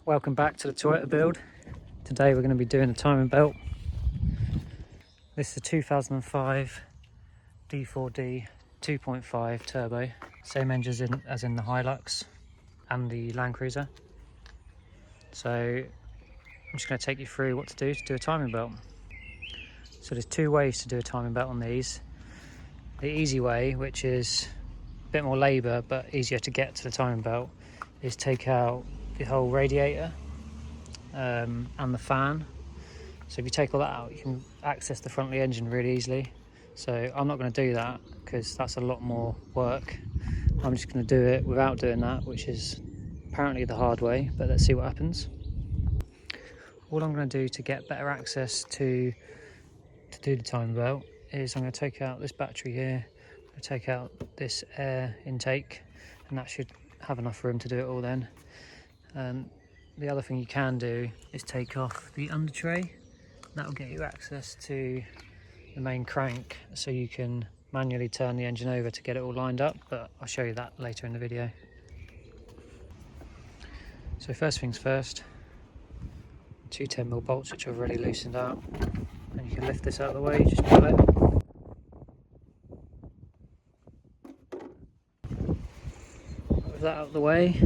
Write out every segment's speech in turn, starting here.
Welcome back to the Toyota build. Today we're going to be doing the timing belt. This is a 2005 D4D 2.5 turbo. Same engine as in the Hilux and the Land Cruiser. So I'm just going to take you through what to do a timing belt. So there's two ways to do a timing belt on these. The easy way, which is a bit more labour but easier to get to the timing belt, is take out the whole radiator and the fan. So if you take all that out, you can access the front of the engine really easily. So I'm not going to do that because that's a lot more work. I'm just going to do it without doing that, which is apparently the hard way, but let's see what happens. All I'm going to do to get better access to do the timing belt is I'm going to take out this battery here, I'm going to take out this air intake, and that should have enough room to do it all then. The other thing you can do is take off the under tray. That will get you access to the main crank, so you can manually turn the engine over to get it all lined up, but I'll show you that later in the video. So first things first, two 10mm bolts which I've already loosened out, and you can lift this out of the way, just pull it. With that out of the way,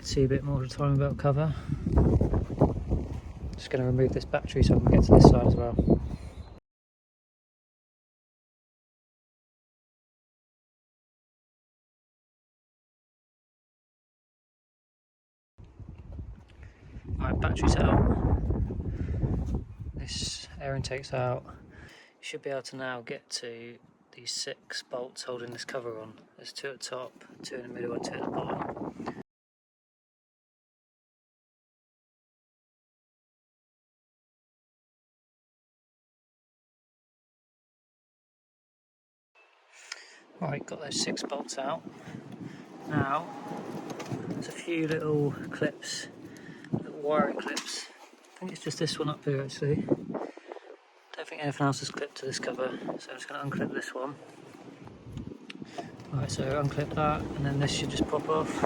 see a bit more of the timing belt cover. Just going to remove this battery so I can get to this side as well. Alright, battery's out. This air intake's out. You should be able to now get to these 6 bolts holding this cover on. There's 2 at the top, 2 in the middle and 2 at the bottom. Right, got those 6 bolts out. Now, there's a few little clips, little wiring clips. I think it's just this one up here actually. Don't think anything else is clipped to this cover, so I'm just going to unclip this one. Right, so unclip that, and then this should just pop off.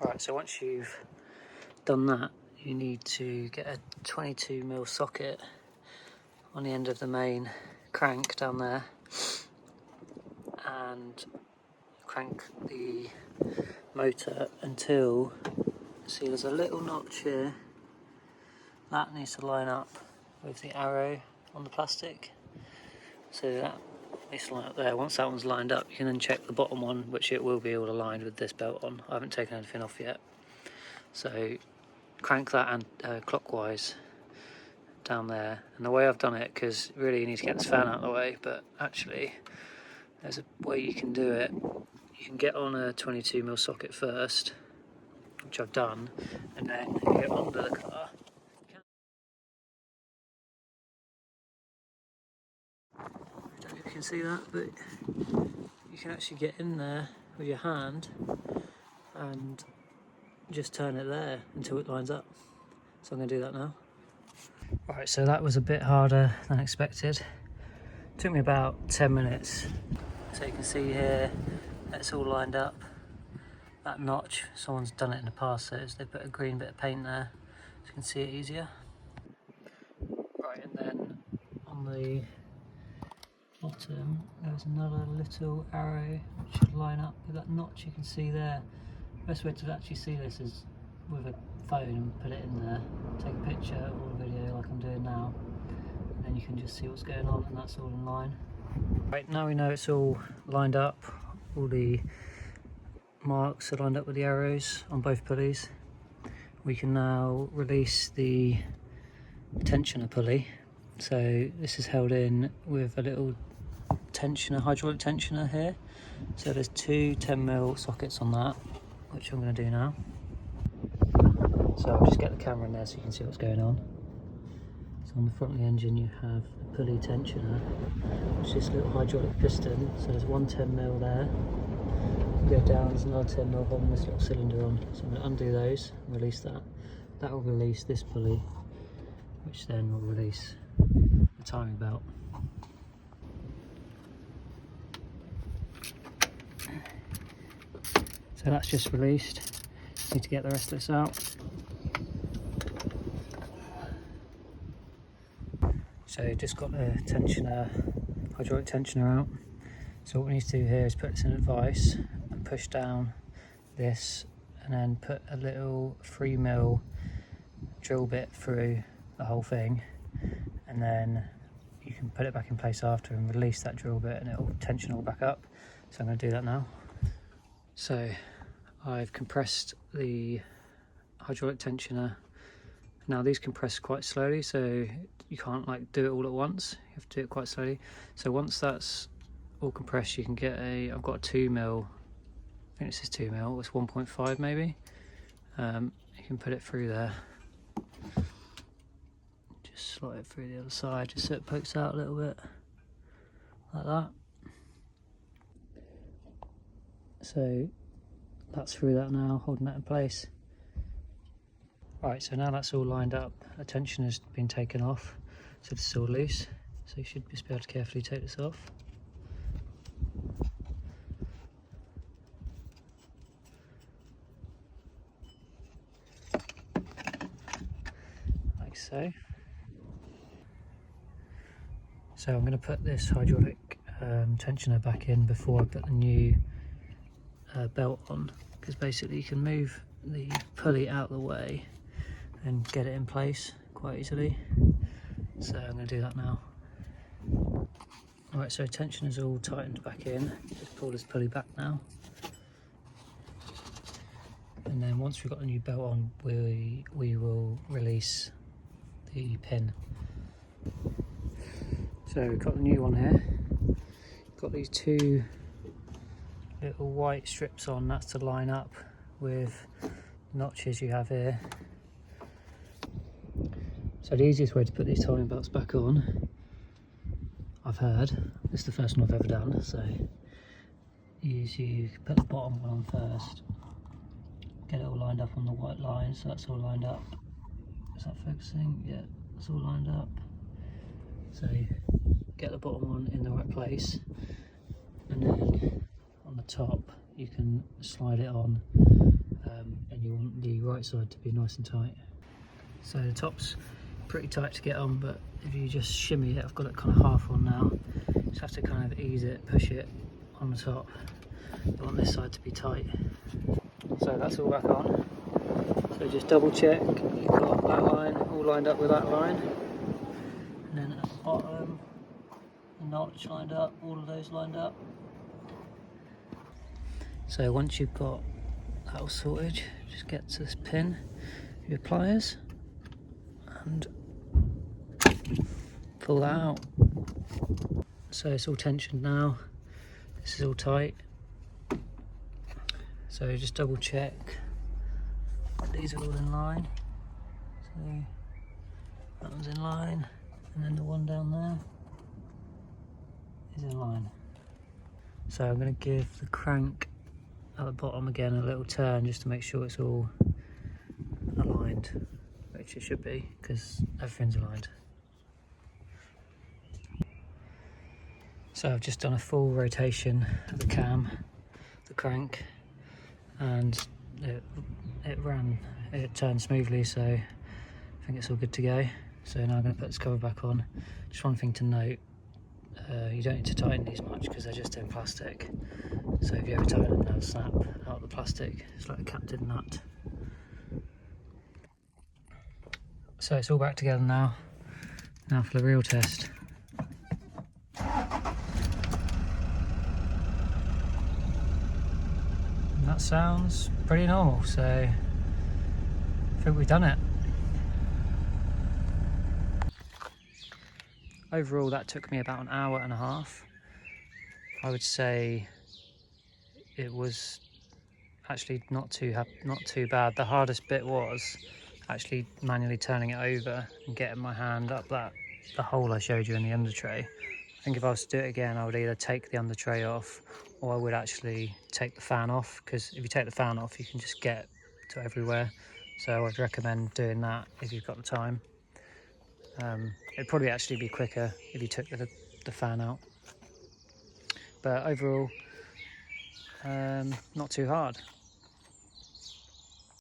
Right, so once you've done that, you need to get a 22mm socket on the end of the main crank down there and crank the motor until, see there's a little notch here, that needs to line up with the arrow on the plastic, so that needs to line up there. Once that one's lined up, you can then check the bottom one, which it will be all aligned with this belt on. I haven't taken anything off yet, so crank that and clockwise down there. And the way I've done it, because really you need to get this fan out of the way, but actually there's a way you can do it. You can get on a 22mm socket first, which I've done, and then you get under the car. I don't know if you can see that, but you can actually get in there with your hand and just turn it there until it lines up. So I'm going to do that now. Right, so that was a bit harder than expected. Took me about 10 minutes. So you can see here, it's all lined up. That notch, someone's done it in the past, so they put a green bit of paint there, so you can see it easier. Right, and then on the bottom, there's another little arrow which should line up with that notch you can see there. The best way to actually see this is with a phone and put it in there, take a picture or a video like I'm doing now, and then you can just see what's going on, and that's all in line. Right, now we know it's all lined up, all the marks are lined up with the arrows on both pulleys. We can now release the tensioner pulley. So this is held in with a little tensioner, hydraulic tensioner here. So there's 2 10mm sockets on that, which I'm going to do now. So I'll just get the camera in there so you can see what's going on. So on the front of the engine you have the pulley tensioner, which is this little hydraulic piston. So there's 1 10mm there. Go down, there's another 10mm holding this little cylinder on. So I'm going to undo those and release that. That will release this pulley, which then will release the timing belt. So that's just released. Need to get the rest of this out. So just got the tensioner, hydraulic tensioner out. So what we need to do here is put this in a vise and push down this, and then put a little 3mm drill bit through the whole thing, and then you can put it back in place after and release that drill bit and it will tension all back up. So I'm going to do that now. So I've compressed the hydraulic tensioner. Now these compress quite slowly, so you can't like do it all at once. You have to do it quite slowly. So once that's all compressed, you can get I've got a 2mm, I think this is 2mm, it's 1.5 maybe. You can put it through there. Just slide it through the other side, just so it pokes out a little bit, like that. So that's through that now, holding that in place. Right, so now that's all lined up, the tension has been taken off, so this is all loose. So you should just be able to carefully take this off. Like so. So I'm going to put this hydraulic tensioner back in before I put the new belt on, because basically you can move the pulley out of the way and get it in place quite easily. So I'm going to do that now. Alright, so tension is all tightened back in. Just pull this pulley back now. And then once we've got the new belt on, we will release the pin. So we've got the new one here. Got these two little white strips on, that's to line up with notches you have here. So the easiest way to put these timing belts back on, I've heard, this is the first one I've ever done, so is you put the bottom one on first, get it all lined up on the white line, so that's all lined up. Is that focusing? Yeah, it's all lined up. So get the bottom one in the right place, and then on the top you can slide it on, and you want the right side to be nice and tight. So the top's pretty tight to get on, but if you just shimmy it, I've got it kind of half on now, just have to kind of ease it, push it on the top. You want this side to be tight. So that's all back on. So just double check you've got that line all lined up with that line, and then at the bottom, the notch lined up, all of those lined up. So once you've got that all sorted, just get to this pin with your pliers and pull that out. So it's all tensioned now, this is all tight. So just double check that these are all in line. So that one's in line, and then the one down there is in line. So I'm going to give the crank at the bottom again a little turn just to make sure it's all aligned, which it should be because everything's aligned. So I've just done a full rotation of the cam, the crank, and it turned smoothly, so I think it's all good to go. So now I'm going to put this cover back on. Just one thing to note, you don't need to tighten these much because they're just in plastic. So if you ever tighten them, they'll snap out of the plastic. It's like a captain nut. So it's all back together now. Now for the real test. And that sounds pretty normal, so I think we've done it. Overall, that took me about an hour and a half. I would say it was actually not too bad. The hardest bit was actually manually turning it over and getting my hand up the hole I showed you in the under tray. I think if I was to do it again, I would either take the under tray off, or I would actually take the fan off, because if you take the fan off, you can just get to everywhere. So I'd recommend doing that if you've got the time. It'd probably actually be quicker if you took the fan out. But overall, not too hard.